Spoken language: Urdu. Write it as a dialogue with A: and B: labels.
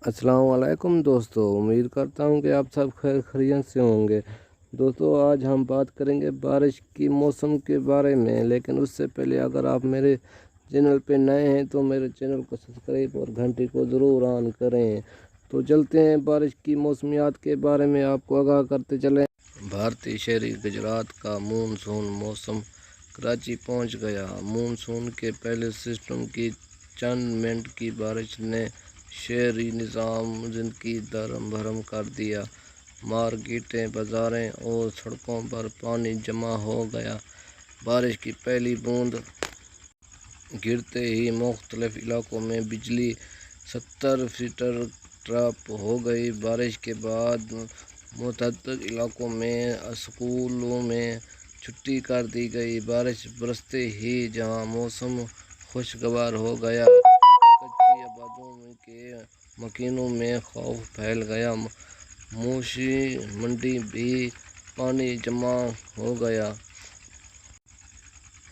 A: السلام علیکم دوستو، امید کرتا ہوں کہ آپ سب خیر خیریت سے ہوں گے۔ دوستو آج ہم بات کریں گے بارش کی موسم کے بارے میں، لیکن اس سے پہلے اگر آپ میرے چینل پہ نئے ہیں تو میرے چینل کو سبسکرائب اور گھنٹی کو ضرور آن کریں۔ تو چلتے ہیں بارش کی موسمیات کے بارے میں آپ کو آگاہ کرتے چلیں۔ بھارتی شہری گجرات کا مونسون موسم کراچی پہنچ گیا۔ مونسون کے پہلے سسٹم کی چند منٹ کی بارش نے شہری نظام زندگی درہم بھرم کر دیا۔ مارکیٹیں، بازاریں اور سڑکوں پر پانی جمع ہو گیا۔ بارش کی پہلی بوند گرتے ہی مختلف علاقوں میں بجلی 70% ٹرپ ہو گئی۔ بارش کے بعد متعدد علاقوں میں اسکولوں میں چھٹی کر دی گئی۔ بارش برستے ہی جہاں موسم خوشگوار ہو گیا، کچی آبادیوں کے مکانوں میں خوف پھیل گیا۔ مویشی منڈی بھی پانی جمع ہو گیا۔